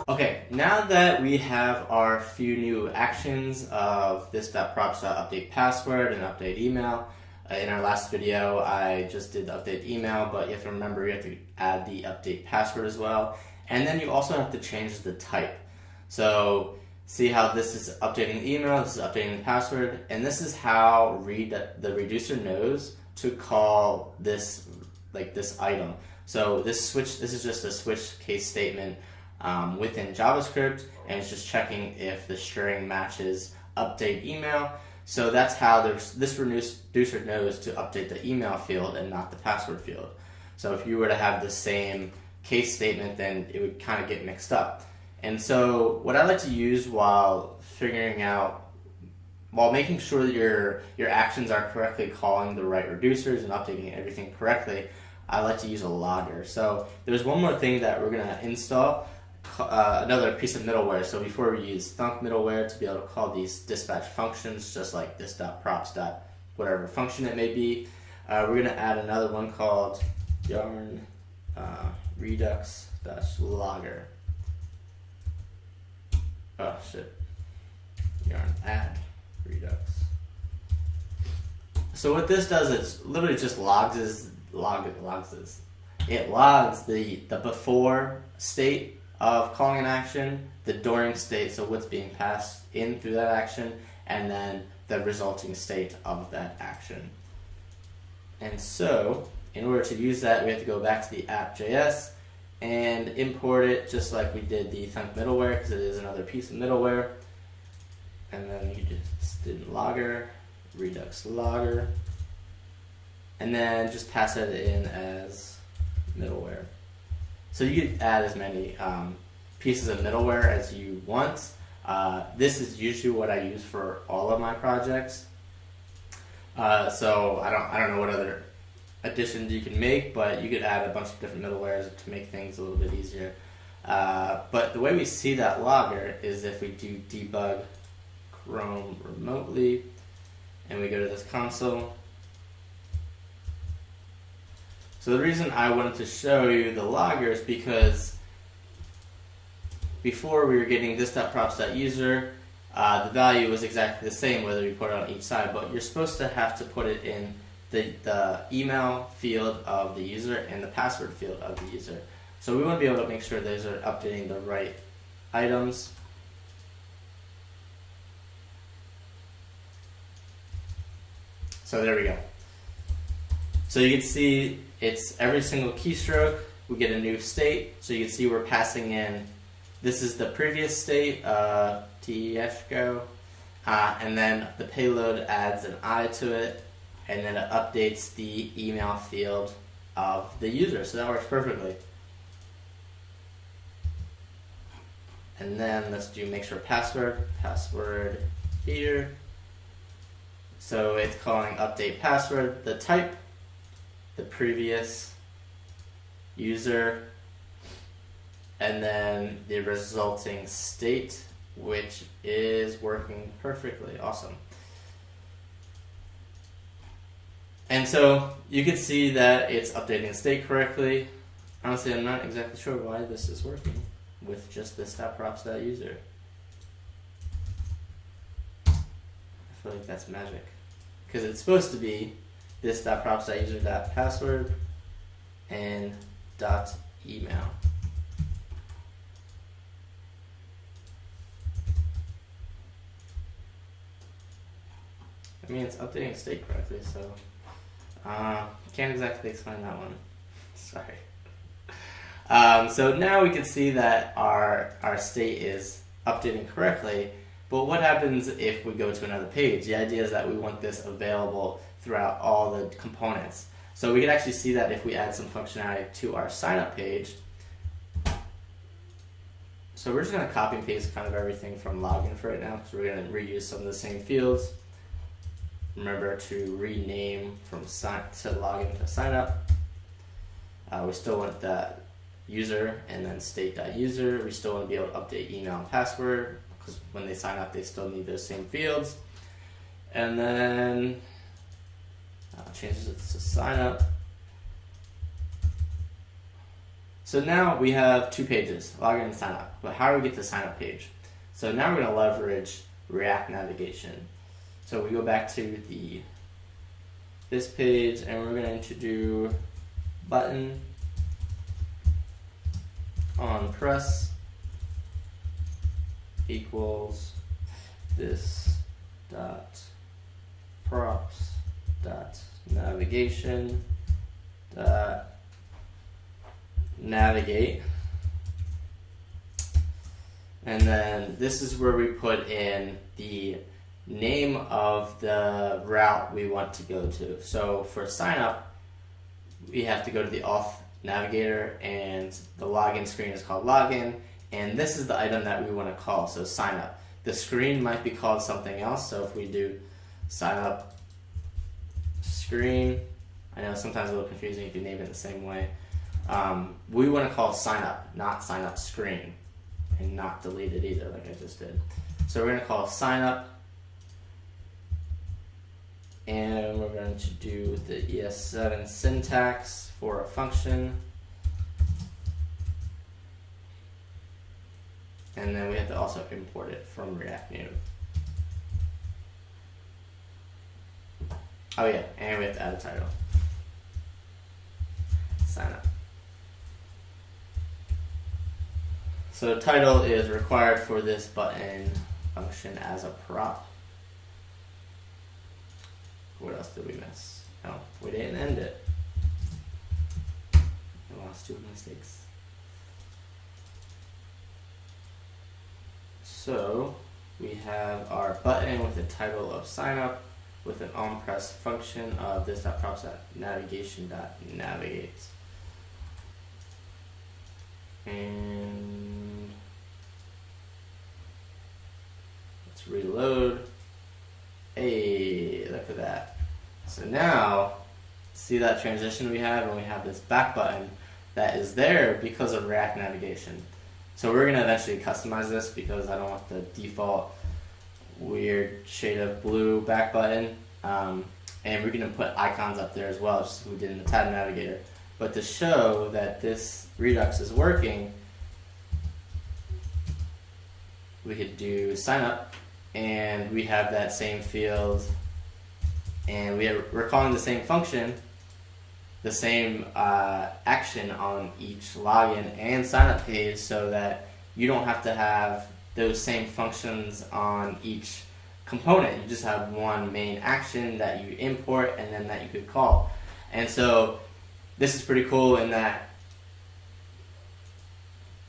Okay, now that we have our few new actions of this.props.update password and update email, in our last video I just did the update email, but you have to remember you have to add the update password as well. And then you also have to change the type. So see how this is updating the email, this is updating the password, and this is how the reducer knows to call this this item. So this is just a switch case statement within JavaScript, and it's just checking if the string matches update email. So that's how this reducer knows to update the email field and not the password field. So if you were to have the same case statement, then it would kind of get mixed up. And so what I like to use while making sure that your actions are correctly calling the right reducers and updating everything correctly, I like to use a logger. So there's one more thing that we're going to install, another piece of middleware. So before we use thunk middleware to be able to call these dispatch functions, just like this.props. Whatever function it may be, we're going to add another one called yarn redux-logger. Oh shit. Yarn add redux. So what this does is literally just logs the before state of calling an action, the during state, so what's being passed in through that action, and then the resulting state of that action. And so in order to use that, we have to go back to the app.js and import it just like we did the thunk middleware, because it is another piece of middleware. And then you just did logger, redux logger, and then just pass it in as middleware. So you can add as many pieces of middleware as you want. This is usually what I use for all of my projects. So I don't know what other additions you can make, but you could add a bunch of different middlewares to make things a little bit easier. But the way we see that logger is if we do debug Chrome remotely, and we go to this console. So the reason I wanted to show you the logger is because before we were getting this.props.user, the value was exactly the same whether we put it on each side, but you're supposed to have to put it in the email field of the user and the password field of the user. So we want to be able to make sure those are updating the right items. So there we go. So you can see it's every single keystroke, we get a new state. So you can see we're passing in, this is the previous state, TESCO, and then the payload adds an I to it, and then it updates the email field of the user. So that works perfectly. And then let's do make sure password here. So it's calling update password, the type, the previous user, and then the resulting state, which is working perfectly. Awesome. And so you can see that it's updating the state correctly. Honestly, I'm not exactly sure why this is working with just this.props.user. I feel like that's magic, because it's supposed to be this.props.user.password and .email. I mean, it's updating state correctly, so can't exactly explain that one. Sorry. So now we can see that our state is updating correctly, but what happens if we go to another page? The idea is that we want this available throughout all the components. So we can actually see that if we add some functionality to our signup page. So we're just going to copy and paste kind of everything from login for right now, because we're going to reuse some of the same fields. Remember to rename from login to signup. We still want that user and then state.user. We still want to be able to update email and password, because when they sign up they still need those same fields. And then changes it to sign up. So now we have two pages, login and sign up. But how do we get to the sign up page? So now we're going to leverage React navigation. So we go back to this page and we're going to do button on press equals this dot props dot navigation dot navigate, and then this is where we put in the name of the route we want to go to. So for sign up, we have to go to the auth navigator, and the login screen is called login, and this is the item that we want to call, so sign up. The screen might be called something else, so if we do sign up screen, I know sometimes it's a little confusing if you name it the same way. We want to call sign up, not sign up screen, and not delete it either like I just did. So we're going to call sign up, and we're going to do the ES7 syntax for a function, and then we have to also import it from React Native. Oh yeah, and we have to add a title. Sign up. So the title is required for this button function as a prop. What else did we miss? Oh, we didn't end it. I lost two mistakes. So we have our button with the title of sign up with an onPress function of this.props.navigation.navigate. And let's reload. Hey, look at that. So now, see that transition we have, and we have this back button that is there because of React navigation. So we're going to eventually customize this because I don't want the default weird shade of blue back button. And we're going to put icons up there as well, just as we did in the tab navigator. But to show that this Redux is working, we could do sign up, and we have that same field, and we're calling the same function, the same action on each login and sign up page, so that you don't have to have those same functions on each component. You just have one main action that you import and then that you could call. And so this is pretty cool in that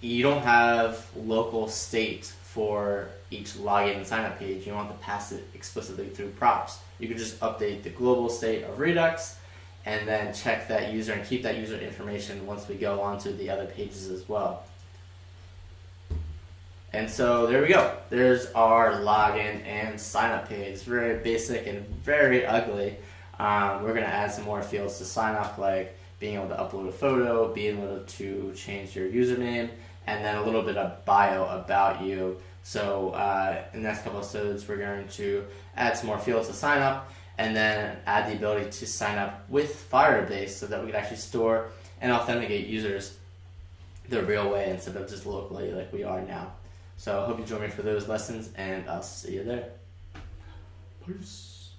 you don't have local state for each login and sign up page. You don't have to pass it explicitly through props. You could just update the global state of Redux and then check that user and keep that user information once we go onto the other pages as well. And so there we go. There's our login and sign up page. Very basic and very ugly. We're going to add some more fields to sign up, like being able to upload a photo, being able to change your username, and then a little bit of bio about you. So in the next couple episodes, we're going to add some more fields to sign up, and then add the ability to sign up with Firebase so that we can actually store and authenticate users the real way instead of just locally like we are now. So I hope you join me for those lessons, and I'll see you there. Peace.